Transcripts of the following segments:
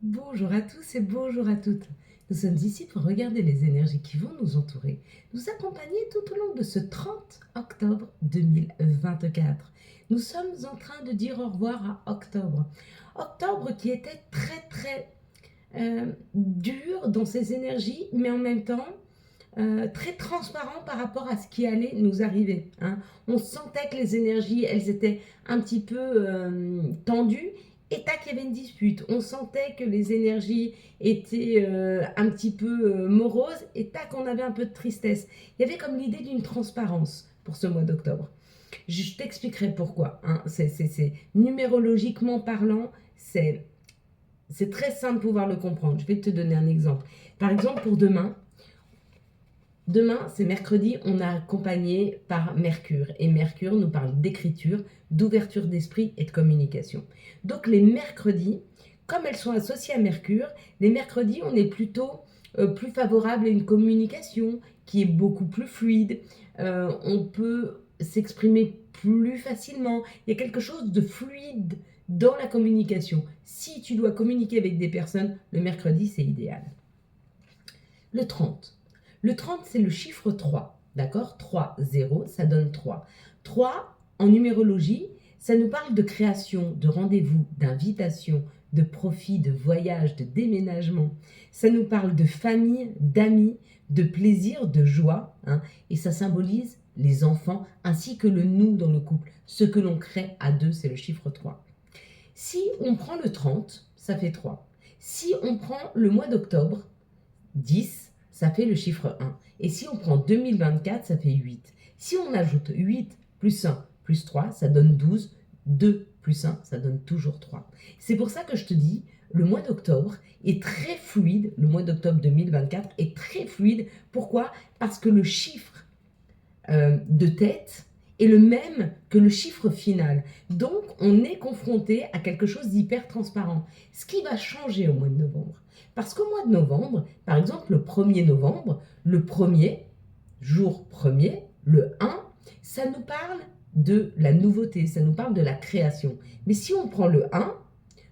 Bonjour à tous et bonjour à toutes. Nous sommes ici pour regarder les énergies qui vont nous entourer, nous accompagner tout au long de ce 30 octobre 2024. Nous sommes en train de dire au revoir à octobre. Octobre qui était très dur dans ses énergies, mais en même temps très transparent par rapport à ce qui allait nous arriver, hein. On sentait que les énergies, elles étaient un petit peu tendues, et tac, il y avait une dispute. On sentait que les énergies étaient un petit peu moroses, et tac, on avait un peu de tristesse. Il y avait comme l'idée d'une transparence pour ce mois d'octobre. Je t'expliquerai pourquoi, hein. Numérologiquement parlant, c'est très simple de pouvoir le comprendre. Je vais te donner un exemple. Par exemple, pour demain, demain, c'est mercredi, on est accompagné par Mercure. Et Mercure nous parle d'écriture, d'ouverture d'esprit et de communication. Donc les mercredis, comme elles sont associées à Mercure, les mercredis, on est plutôt plus favorable à une communication qui est beaucoup plus fluide. On peut s'exprimer plus facilement. Il y a quelque chose de fluide dans la communication. Si tu dois communiquer avec des personnes, le mercredi, c'est idéal. Le 30. Le 30, c'est le chiffre 3. D'accord? 3, 0, ça donne 3. 3, en numérologie, ça nous parle de création, de rendez-vous, d'invitation, de profit, de voyage, de déménagement. Ça nous parle de famille, d'amis, de plaisir, de joie, hein, et ça symbolise les enfants ainsi que le nous dans le couple. Ce que l'on crée à deux, c'est le chiffre 3. Si on prend le 30, ça fait 3. Si on prend le mois d'octobre, 10, ça fait le chiffre 1. Et si on prend 2024, ça fait 8. Si on ajoute 8 plus 1 plus 3, ça donne 12. 2 plus 1, ça donne toujours 3. C'est pour ça que je te dis, le mois d'octobre est très fluide. Le mois d'octobre 2024 est très fluide. Pourquoi? Parce que le chiffre de tête est le même que le chiffre final. Donc, on est confronté à quelque chose d'hyper transparent. Ce qui va changer au mois de novembre. Parce qu'au mois de novembre, par exemple, le 1er novembre, le premier, jour premier, le 1, ça nous parle de la nouveauté, ça nous parle de la création. Mais si on prend le 1,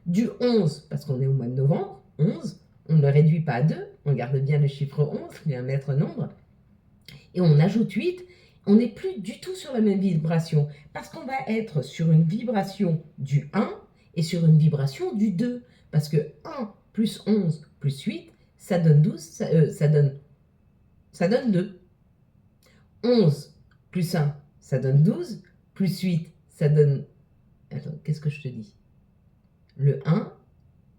du 11, parce qu'on est au mois de novembre, 11, on ne le réduit pas à 2, on garde bien le chiffre 11, qui est un maître nombre, et on ajoute 8, on n'est plus du tout sur la même vibration, parce qu'on va être sur une vibration du 1 et sur une vibration du 2, parce que 1 plus 11 plus 8, ça donne 12, ça donne 2. 11 plus 1, ça donne 12, plus 8, ça donne... Attends, qu'est-ce que je te dis? Le 1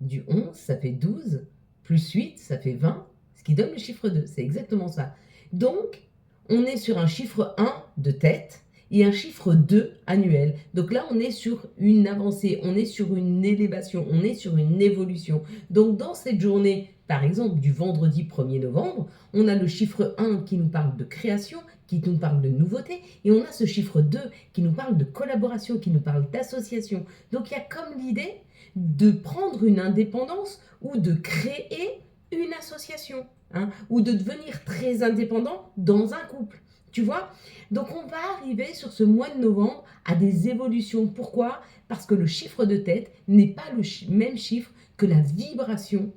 du 11, ça fait 12, plus 8, ça fait 20, ce qui donne le chiffre 2. C'est exactement ça. Donc, on est sur un chiffre 1 de tête et un chiffre 2 annuel. Donc là, on est sur une avancée, on est sur une élévation, on est sur une évolution. Donc dans cette journée, par exemple, du vendredi 1er novembre, on a le chiffre 1 qui nous parle de création, qui nous parle de nouveauté, et on a ce chiffre 2 qui nous parle de collaboration, qui nous parle d'association. Donc il y a comme l'idée de prendre une indépendance ou de créer une association, hein, ou de devenir très indépendant dans un couple. Tu vois? Donc on va arriver sur ce mois de novembre à des évolutions. Pourquoi? Parce que le chiffre de tête n'est pas le même chiffre que la vibration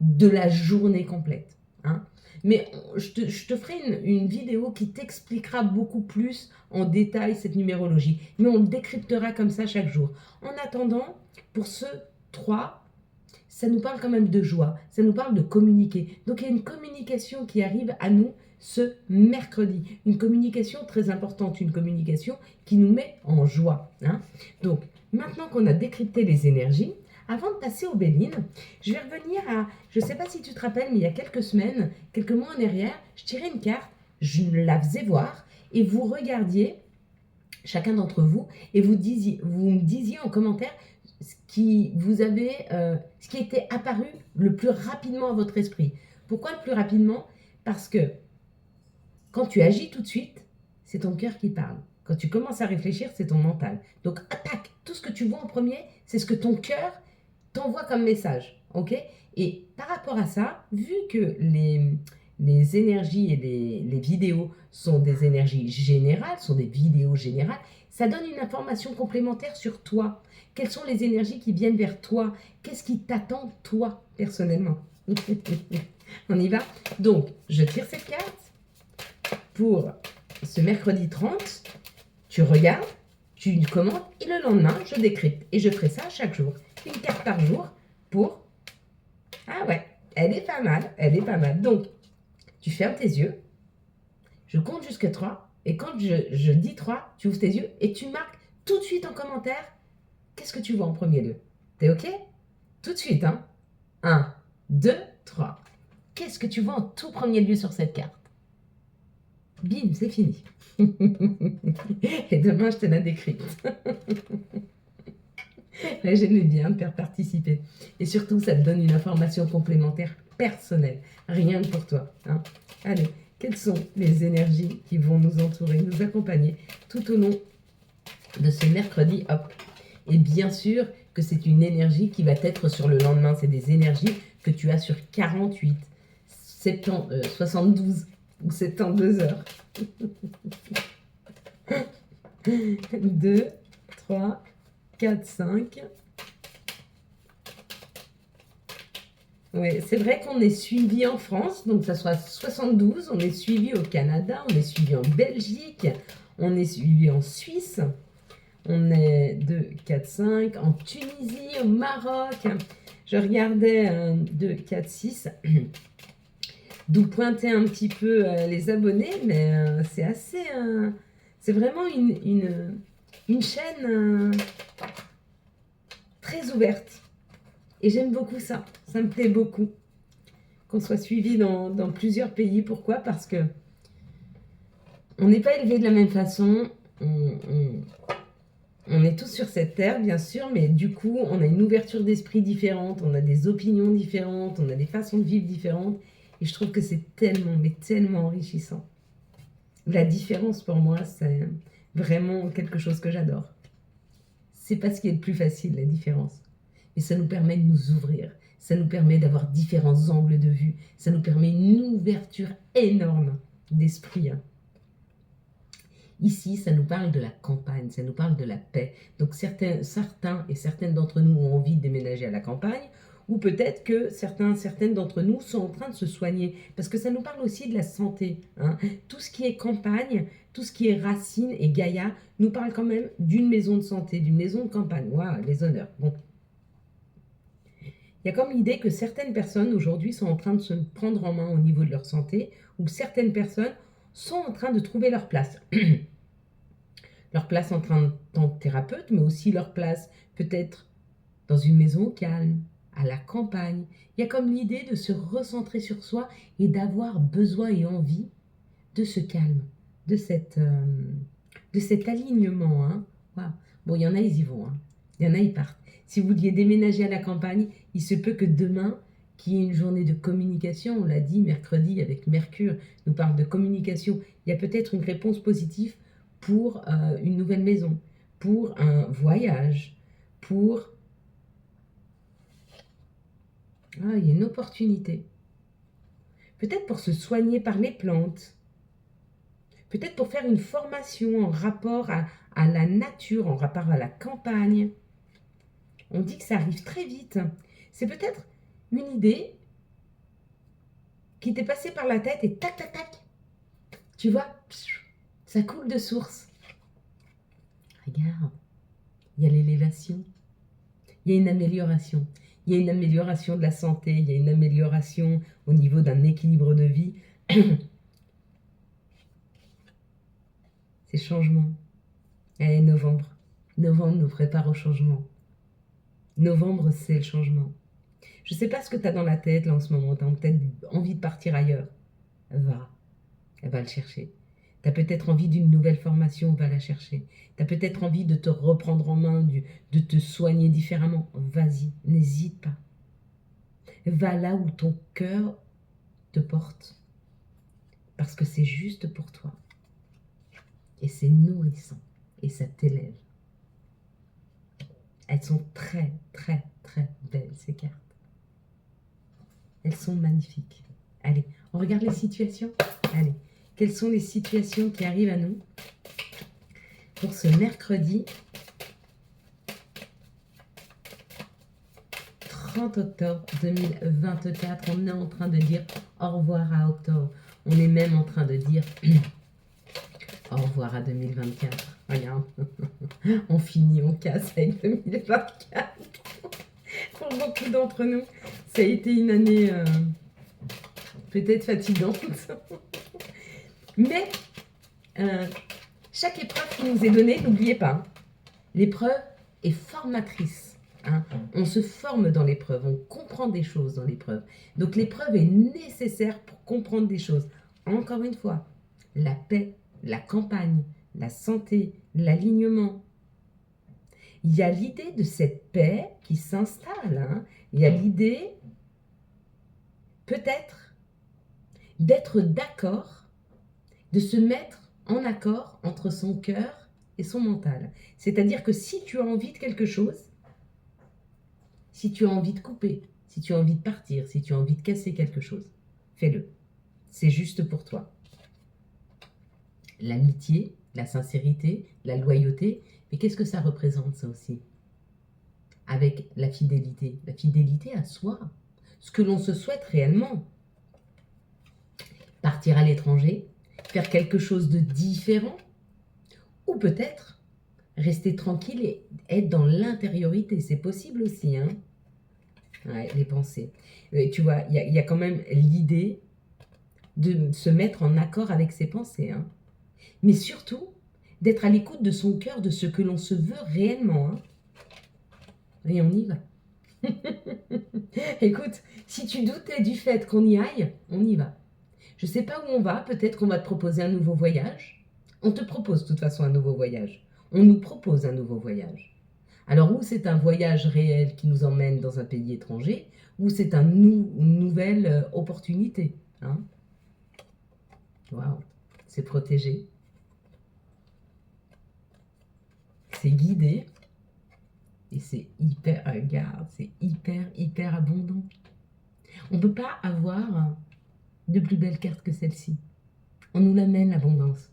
de la journée complète, hein. Mais je te ferai une vidéo qui t'expliquera beaucoup plus en détail cette numérologie. Mais on le décryptera comme ça chaque jour. En attendant, pour ce 3, ça nous parle quand même de joie, ça nous parle de communiquer. Donc il y a une communication qui arrive à nous ce mercredi. Une communication très importante, une communication qui nous met en joie, hein. Donc maintenant qu'on a décrypté les énergies, avant de passer aux Béline, je vais revenir à, je ne sais pas si tu te rappelles, mais il y a quelques semaines, quelques mois en arrière, je tirais une carte, je la faisais voir, et vous regardiez, chacun d'entre vous, et vous me disiez en commentaire ce qui était apparu le plus rapidement à votre esprit. Pourquoi le plus rapidement? Parce que quand tu agis tout de suite, c'est ton cœur qui parle. Quand tu commences à réfléchir, c'est ton mental. Donc attaque. Tout ce que tu vois en premier, c'est ce que ton cœur t'envoie comme message. Ok? Et par rapport à ça, vu que les énergies et les vidéos sont des énergies générales, sont des vidéos générales, Ça donne une information complémentaire sur toi. Quelles sont les énergies qui viennent vers toi? Qu'est-ce qui t'attend, toi, personnellement? On y va? Donc, je tire cette carte pour ce mercredi 30. Tu regardes, tu commentes et le lendemain, je décrypte. Et je ferai ça chaque jour. Une carte par jour pour... Ah ouais, elle est pas mal, elle est pas mal. Donc, tu fermes tes yeux, je compte jusqu'à 3, et quand je dis 3, tu ouvres tes yeux et tu marques tout de suite en commentaire qu'est-ce que tu vois en premier lieu. T'es OK? Tout de suite, hein? 1, 2, 3. Qu'est-ce que tu vois en tout premier lieu sur cette carte? Bim, c'est fini. Et demain, je te la décrypte. J'aimais bien te faire participer. Et surtout, ça te donne une information complémentaire personnelle. Rien que pour toi. Hein. Allez, quelles sont les énergies qui vont nous entourer, nous accompagner tout au long de ce mercredi? Hop. Et bien sûr que c'est une énergie qui va être sur le lendemain. C'est des énergies que tu as sur 48, 72 ou 72 heures. 2, 3, 4, 5. Oui, c'est vrai qu'on est suivi en France, donc ça soit 72, on est suivi au Canada, on est suivi en Belgique, on est suivi en Suisse, on est 2, 4, 5, en Tunisie, au Maroc. Je regardais 2, 4, 6, d'où pointaient un petit peu les abonnés, mais c'est assez... c'est vraiment une chaîne très ouverte. Et j'aime beaucoup ça. Ça me plaît beaucoup. Qu'on soit suivi dans plusieurs pays. Pourquoi? Parce que on n'est pas élevé de la même façon. On est tous sur cette terre, bien sûr, mais du coup, on a une ouverture d'esprit différente, on a des opinions différentes, on a des façons de vivre différentes. Et je trouve que c'est tellement, mais tellement enrichissant. La différence, pour moi, c'est vraiment quelque chose que j'adore. C'est pas ce qui est le plus facile, la différence. Et ça nous permet de nous ouvrir. Ça nous permet d'avoir différents angles de vue. Ça nous permet une ouverture énorme d'esprit. Ici, ça nous parle de la campagne, ça nous parle de la paix. Donc certains et certaines d'entre nous ont envie de déménager à la campagne, ou peut-être que certaines d'entre nous sont en train de se soigner, parce que ça nous parle aussi de la santé. Hein. Tout ce qui est campagne, tout ce qui est racines et Gaïa, nous parle quand même d'une maison de santé, d'une maison de campagne. Waouh, les honneurs. Bon. Il y a comme l'idée que certaines personnes aujourd'hui sont en train de se prendre en main au niveau de leur santé, ou certaines personnes sont en train de trouver leur place. Leur place en tant que thérapeute, mais aussi leur place peut-être dans une maison calme, à la campagne. Il y a comme l'idée de se recentrer sur soi et d'avoir besoin et envie de ce calme, de cet alignement. Hein. Wow. Bon, il y en a, ils y vont. Hein. Il y en a, ils partent. Si vous vouliez déménager à la campagne, il se peut que demain, qu'il y ait une journée de communication, on l'a dit, mercredi avec Mercure, nous parle de communication, il y a peut-être une réponse positive pour une nouvelle maison, pour un voyage, pour... Ah, il y a une opportunité. Peut-être pour se soigner par les plantes. Peut-être pour faire une formation en rapport à la nature, en rapport à la campagne. On dit que ça arrive très vite. C'est peut-être une idée qui t'est passée par la tête et tac, tac, tac. Tu vois, ça coule de source. Regarde, il y a l'élévation. Il y a une amélioration. Il y a une amélioration de la santé. Il y a une amélioration au niveau d'un équilibre de vie. C'est changement. Et novembre. Novembre nous prépare au changement. Novembre, c'est le changement. Je ne sais pas ce que tu as dans la tête là en ce moment. Tu as peut-être envie de partir ailleurs. Va le chercher. Tu as peut-être envie d'une nouvelle formation, va la chercher. Tu as peut-être envie de te reprendre en main, de te soigner différemment. Vas-y, n'hésite pas. Va là où ton cœur te porte. Parce que c'est juste pour toi. Et c'est nourrissant. Et ça t'élève. Elles sont très, très, très belles, ces cartes. Elles sont magnifiques. Allez, on regarde les situations. Allez, quelles sont les situations qui arrivent à nous? pour ce mercredi 30 octobre 2024. On est en train de dire au revoir à octobre. On est même en train de dire au revoir à 2024. Regarde, on finit, on casse avec 2024. Pour beaucoup d'entre nous, ça a été une année peut-être fatigante. Mais chaque épreuve qui nous est donnée, n'oubliez pas, l'épreuve est formatrice. On se forme dans l'épreuve, on comprend des choses dans l'épreuve. Donc l'épreuve est nécessaire pour comprendre des choses. Encore une fois, la paix, la campagne, la santé, l'alignement. Il y a l'idée de cette paix qui s'installe. Il y a l'idée, peut-être, d'être d'accord, de se mettre en accord entre son cœur et son mental. C'est-à-dire que si tu as envie de quelque chose, si tu as envie de couper, si tu as envie de partir, si tu as envie de casser quelque chose, fais-le. C'est juste pour toi. L'amitié, la sincérité, la loyauté, mais qu'est-ce que ça représente ça aussi? Avec la fidélité à soi, ce que l'on se souhaite réellement. Partir à l'étranger, faire quelque chose de différent, ou peut-être rester tranquille et être dans l'intériorité, c'est possible aussi. Ouais, les pensées. Tu vois, il y a quand même l'idée de se mettre en accord avec ses pensées. Mais surtout, d'être à l'écoute de son cœur, de ce que l'on se veut réellement. Et on y va. Écoute, si tu doutais du fait qu'on y aille, on y va. Je ne sais pas où on va, peut-être qu'on va te proposer un nouveau voyage. On te propose de toute façon un nouveau voyage. On nous propose un nouveau voyage. Alors, ou c'est un voyage réel qui nous emmène dans un pays étranger, ou c'est une nouvelle opportunité. Waouh, c'est protégé. C'est guidé. Et c'est hyper, regarde, c'est hyper abondant. On ne peut pas avoir de plus belle carte que celle-ci. On nous l'amène, l'abondance.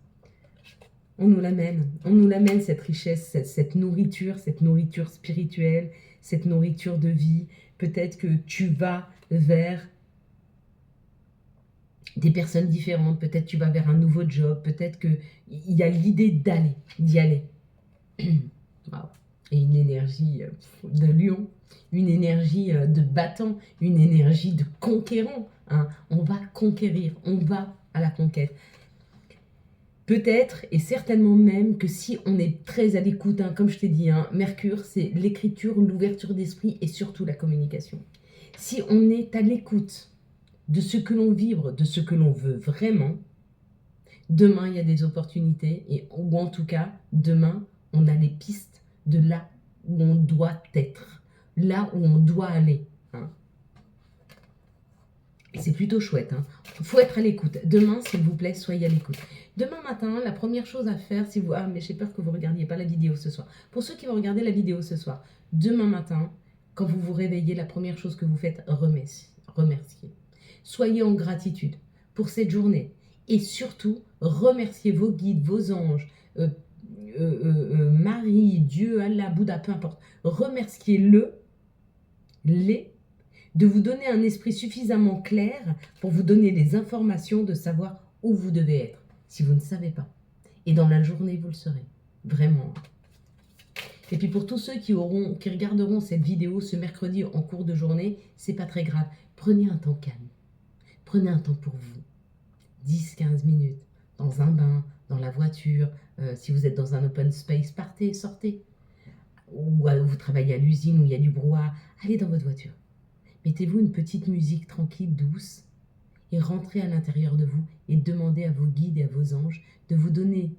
On nous l'amène cette richesse, cette nourriture spirituelle, cette nourriture de vie. Peut-être que tu vas vers des personnes différentes, peut-être tu vas vers un nouveau job, peut-être qu'il y a l'idée d'y aller. Wow. Et une énergie de lion, une énergie de battant, une énergie de conquérant. On va conquérir, on va à la conquête. Peut-être et certainement même que si on est très à l'écoute, comme je t'ai dit, Mercure, c'est l'écriture, l'ouverture d'esprit et surtout la communication. Si on est à l'écoute de ce que l'on vibre, de ce que l'on veut vraiment, demain il y a des opportunités, ou en tout cas, demain on a les pistes de là où on doit être, là où on doit aller. Et c'est plutôt chouette. Il faut être à l'écoute. Demain, s'il vous plaît, soyez à l'écoute. Demain matin, la première chose à faire, si vous... mais j'ai peur que vous ne regardiez pas la vidéo ce soir. Pour ceux qui vont regarder la vidéo ce soir, demain matin, quand vous vous réveillez, la première chose que vous faites, remerciez. Soyez en gratitude pour cette journée. Et surtout, remerciez vos guides, vos anges, Marie, Dieu, Allah, Bouddha, peu importe. Remerciez-les de vous donner un esprit suffisamment clair pour vous donner les informations de savoir où vous devez être, si vous ne savez pas. Et dans la journée, vous le saurez. Vraiment. Et puis pour tous ceux qui regarderont cette vidéo ce mercredi en cours de journée, c'est pas très grave. Prenez un temps calme. Prenez un temps pour vous. 10-15 minutes. Dans un bain, dans la voiture. Si vous êtes dans un open space, partez, sortez. Ou vous travaillez à l'usine où il y a du brouhaha, allez dans votre voiture. Mettez-vous une petite musique tranquille, douce, et rentrez à l'intérieur de vous et demandez à vos guides et à vos anges de vous donner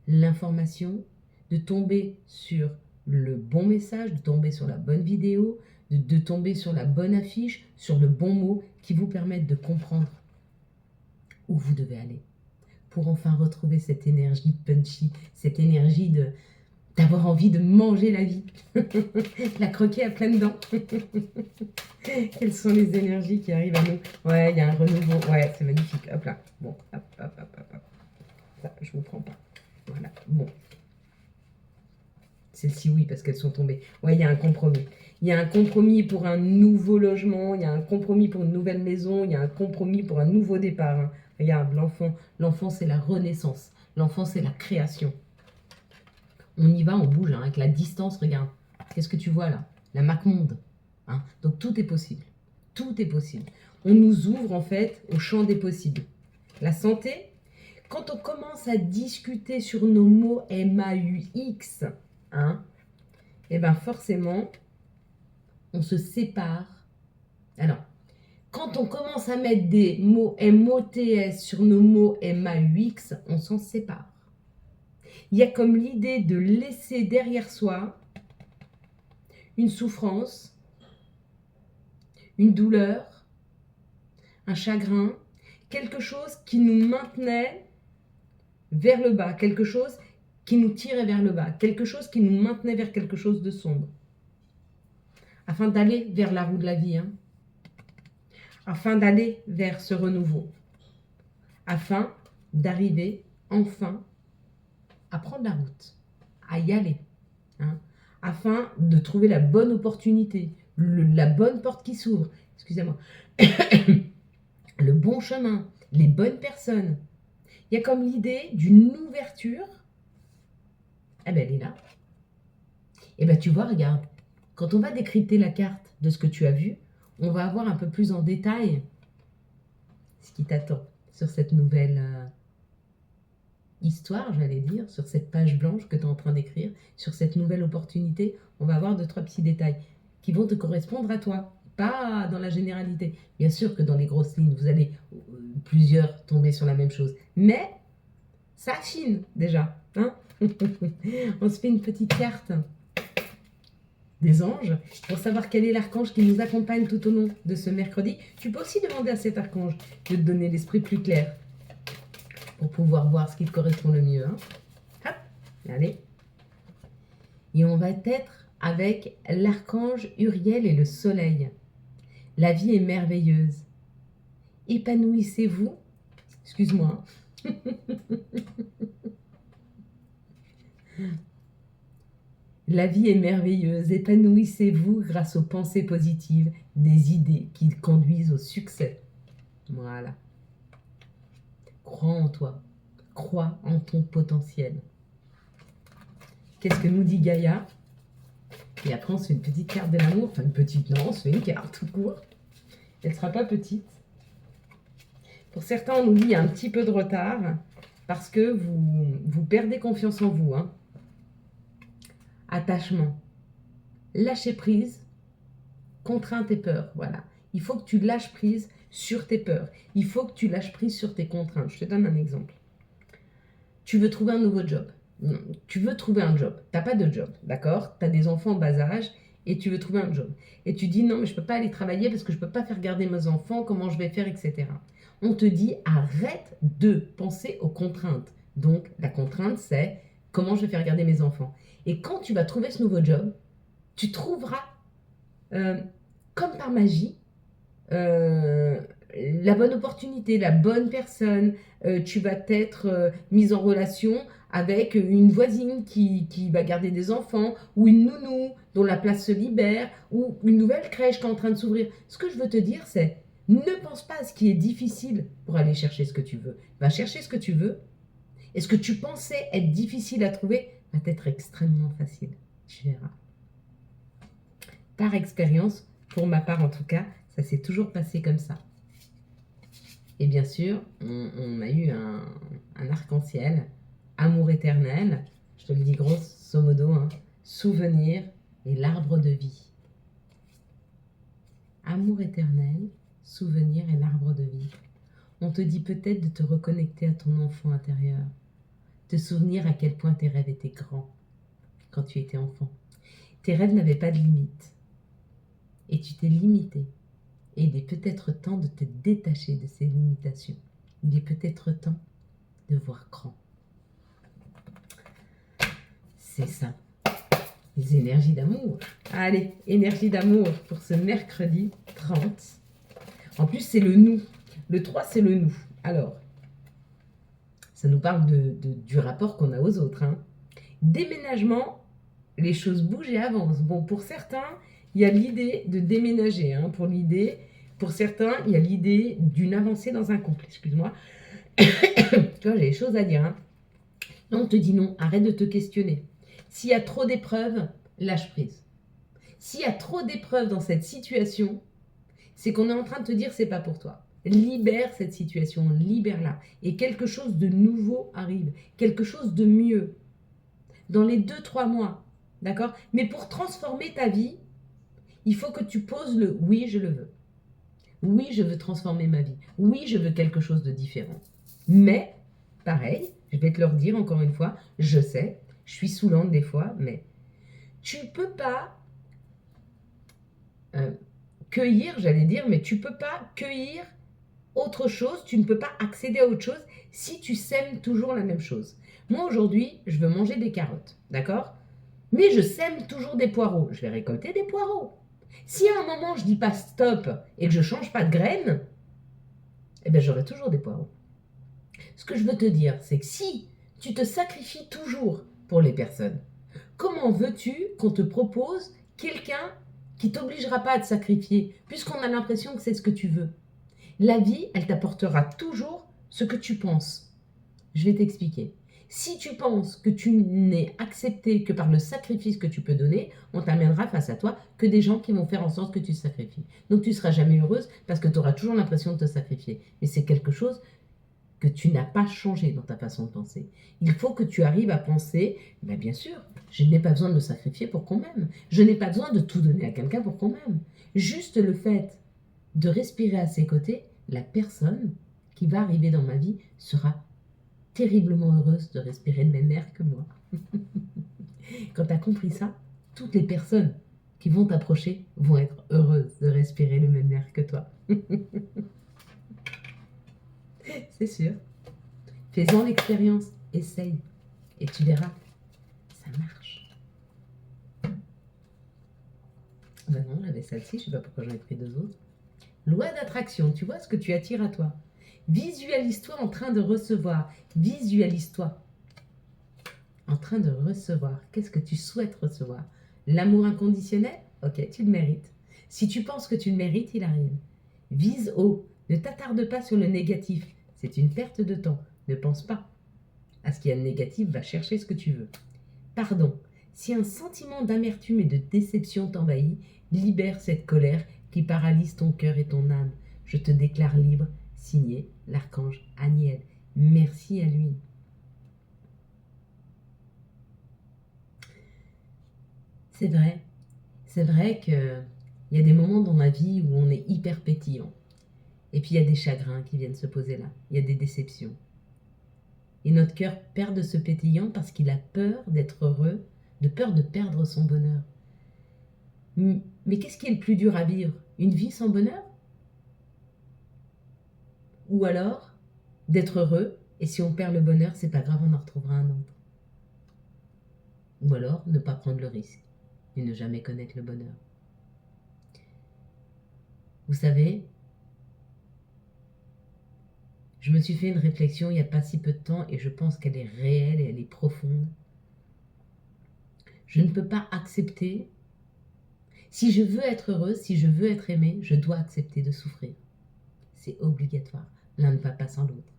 l'information, de tomber sur le bon message, de tomber sur la bonne vidéo, de tomber sur la bonne affiche, sur le bon mot qui vous permettent de comprendre où vous devez aller pour enfin retrouver cette énergie punchy, cette énergie d'avoir envie de manger la vie, la croquer à pleines dents. Quelles sont les énergies qui arrivent à nous? Ouais, il y a un renouveau. Ouais, c'est magnifique. Hop là. Bon, hop. Ça, je vous prends pas. Voilà. Bon. Celles-ci, oui, parce qu'elles sont tombées. Ouais, il y a un compromis. Il y a un compromis pour un nouveau logement, il y a un compromis pour une nouvelle maison, il y a un compromis pour un nouveau départ. Hein. Regarde, l'enfant, c'est la renaissance. L'enfant, c'est la création. On y va, on bouge, hein, avec la distance, regarde. Qu'est-ce que tu vois là? La MacMonde. Hein. Donc tout est possible. Tout est possible. On nous ouvre en fait au champ des possibles. La santé, quand on commence à discuter sur nos mots MAUX, hein, et bien forcément, on se sépare. Alors, quand on commence à mettre des mots MOTS sur nos mots MAUX, on s'en sépare. Il y a comme l'idée de laisser derrière soi une souffrance, une douleur, un chagrin, quelque chose qui nous maintenait vers le bas, quelque chose qui nous tirait vers le bas, quelque chose qui nous maintenait vers quelque chose de sombre, afin d'aller vers la roue de la vie, hein, afin d'aller vers ce renouveau, afin d'arriver enfin à prendre la route, à y aller, hein, afin de trouver la bonne opportunité, la bonne porte qui s'ouvre, excusez-moi, le bon chemin, les bonnes personnes. Il y a comme l'idée d'une ouverture. Eh bien, elle est là. Eh bien, tu vois, regarde, quand on va décrypter la carte de ce que tu as vu, on va avoir un peu plus en détail ce qui t'attend sur cette nouvelle histoire, j'allais dire, sur cette page blanche que tu es en train d'écrire, sur cette nouvelle opportunité. On va avoir 2-3 petits détails qui vont te correspondre à toi, pas dans la généralité. Bien sûr que dans les grosses lignes, vous allez plusieurs tomber sur la même chose, mais ça affine déjà. Hein. On se fait une petite carte des anges pour savoir quel est l'archange qui nous accompagne tout au long de ce mercredi. Tu peux aussi demander à cet archange de te donner l'esprit plus clair pour pouvoir voir ce qui te correspond le mieux. Hein. Hop, allez. Et on va être avec l'archange Uriel et le soleil. La vie est merveilleuse. Épanouissez-vous. Excuse-moi. La vie est merveilleuse. Épanouissez-vous grâce aux pensées positives, des idées qui conduisent au succès. Voilà. Crois en toi. Crois en ton potentiel. Qu'est-ce que nous dit Gaïa? Et après, on se fait une petite carte de l'amour. Enfin, une petite, non, on se fait une carte tout court. Elle ne sera pas petite. Pour certains, on nous dit qu'il y a un petit peu de retard parce que vous perdez confiance en vous. Hein. Attachement. Lâcher prise. Contrainte et peur. Voilà. Il faut que tu lâches prise sur tes peurs. Il faut que tu lâches prise sur tes contraintes. Je te donne un exemple. Tu veux trouver un nouveau job. Non, tu veux trouver un job. Tu n'as pas de job, d'accord? Tu as des enfants en bas âge et tu veux trouver un job. Et tu dis non, mais je ne peux pas aller travailler parce que je ne peux pas faire garder mes enfants, comment je vais faire, etc. On te dit arrête de penser aux contraintes. Donc la contrainte, c'est comment je vais faire garder mes enfants. Et quand tu vas trouver ce nouveau job, tu trouveras, comme par magie, la bonne opportunité, la bonne personne. Tu vas être mise en relation avec une voisine qui va garder des enfants, ou une nounou dont la place se libère, ou une nouvelle crèche qui est en train de s'ouvrir. Ce que je veux te dire, c'est ne pense pas à ce qui est difficile pour aller chercher ce que tu veux. Va chercher ce que tu veux, et ce que tu pensais être difficile à trouver va être extrêmement facile. Tu verras. Par expérience, pour ma part en tout cas, ça s'est toujours passé comme ça. Et bien sûr, on a eu un arc-en-ciel, amour éternel, je te le dis grosso modo, hein, souvenir et l'arbre de vie. Amour éternel, souvenir et l'arbre de vie. On te dit peut-être de te reconnecter à ton enfant intérieur, te souvenir à quel point tes rêves étaient grands quand tu étais enfant. Tes rêves n'avaient pas de limite et tu t'es limité. Et il est peut-être temps de te détacher de ces limitations. Il est peut-être temps de voir grand. C'est ça, les énergies d'amour. Allez, énergie d'amour pour ce mercredi 30. En plus, c'est le nous. Le 3, c'est le nous. Alors, ça nous parle du rapport qu'on a aux autres. Hein. Déménagement les choses bougent et avancent. Bon, pour certains, il y a l'idée de déménager. Hein, pour certains, il y a l'idée d'une avancée dans un couple. Excuse-moi. Tu vois, j'ai des choses à dire. Hein. Là, on te dit non, arrête de te questionner. S'il y a trop d'épreuves, lâche prise. S'il y a trop d'épreuves dans cette situation, c'est qu'on est en train de te dire c'est pas pour toi. Libère cette situation, libère-la. Et quelque chose de nouveau arrive, quelque chose de mieux. Dans les 2-3 mois, d'accord? Mais pour transformer ta vie, il faut que tu poses le oui, je le veux. Oui, je veux transformer ma vie. Oui, je veux quelque chose de différent. Mais, pareil, je vais te le redire encore une fois, je sais, je suis saoulante des fois, mais tu ne peux pas cueillir, j'allais dire, mais tu ne peux pas cueillir autre chose, tu ne peux pas accéder à autre chose si tu sèmes toujours la même chose. Moi, aujourd'hui, je veux manger des carottes, d'accord? Mais je sème toujours des poireaux. Je vais récolter des poireaux. Si à un moment, je dis pas stop et que je change pas de graines, eh ben, j'aurai toujours des poireaux. Ce que je veux te dire, c'est que si tu te sacrifies toujours pour les personnes, comment veux-tu qu'on te propose quelqu'un qui t'obligera pas à te sacrifier, puisqu'on a l'impression que c'est ce que tu veux? La vie, elle t'apportera toujours ce que tu penses. Je vais t'expliquer. Si tu penses que tu n'es accepté que par le sacrifice que tu peux donner, on t'amènera face à toi que des gens qui vont faire en sorte que tu te sacrifies. Donc tu ne seras jamais heureuse parce que tu auras toujours l'impression de te sacrifier. Mais c'est quelque chose que tu n'as pas changé dans ta façon de penser. Il faut que tu arrives à penser, ben bien sûr, je n'ai pas besoin de me sacrifier pour qu'on m'aime. Je n'ai pas besoin de tout donner à quelqu'un pour qu'on m'aime. Juste le fait de respirer à ses côtés, la personne qui va arriver dans ma vie sera terriblement heureuse de respirer le même air que moi. Quand tu as compris ça, toutes les personnes qui vont t'approcher vont être heureuses de respirer le même air que toi. C'est sûr. Fais-en l'expérience, essaye, et tu verras, ça marche. Ben non, j'avais celle-ci, je sais pas pourquoi j'en ai pris deux autres. Loi d'attraction, tu vois ce que tu attires à toi. Visualise-toi en train de recevoir. Visualise-toi en train de recevoir. Qu'est-ce que tu souhaites recevoir? L'amour inconditionnel? Ok, tu le mérites. Si tu penses que tu le mérites, il arrive. Vise haut. Ne t'attarde pas sur le négatif. C'est une perte de temps. Ne pense pas à ce qu'il y a de négatif. Va chercher ce que tu veux. Pardon. Si un sentiment d'amertume et de déception t'envahit, libère cette colère qui paralyse ton cœur et ton âme. Je te déclare libre. Signé l'archange Aniel. Merci à lui. C'est vrai qu'il y a des moments dans ma vie où on est hyper pétillant. Et puis il y a des chagrins qui viennent se poser là. Il y a des déceptions. Et notre cœur perd de ce pétillant parce qu'il a peur d'être heureux, de peur de perdre son bonheur. Mais qu'est-ce qui est le plus dur à vivre? Une vie sans bonheur? Ou alors d'être heureux, et si on perd le bonheur, c'est pas grave, on en retrouvera un autre. Ou alors ne pas prendre le risque et ne jamais connaître le bonheur. Vous savez, je me suis fait une réflexion il n'y a pas si peu de temps et je pense qu'elle est réelle et elle est profonde. Je ne peux pas accepter, si je veux être heureuse, si je veux être aimée, je dois accepter de souffrir. C'est obligatoire, l'un ne va pas sans l'autre.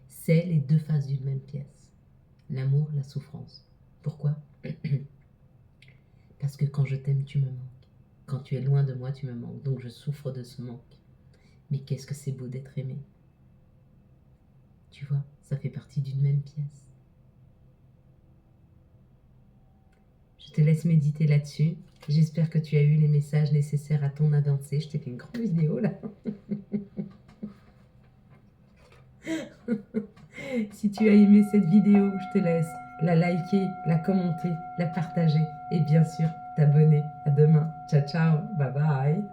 C'est les deux faces d'une même pièce. L'amour, la souffrance. Pourquoi? Parce que quand je t'aime, tu me manques. Quand tu es loin de moi, tu me manques. Donc je souffre de ce manque. Mais qu'est-ce que c'est beau d'être aimé. Tu vois, ça fait partie d'une même pièce. Je te laisse méditer là-dessus. J'espère que tu as eu les messages nécessaires à ton avancée. Je t'ai fait une grande vidéo là. Si tu as aimé cette vidéo, je te laisse la liker, la commenter, la partager et bien sûr t'abonner. À demain. Ciao, ciao. Bye bye.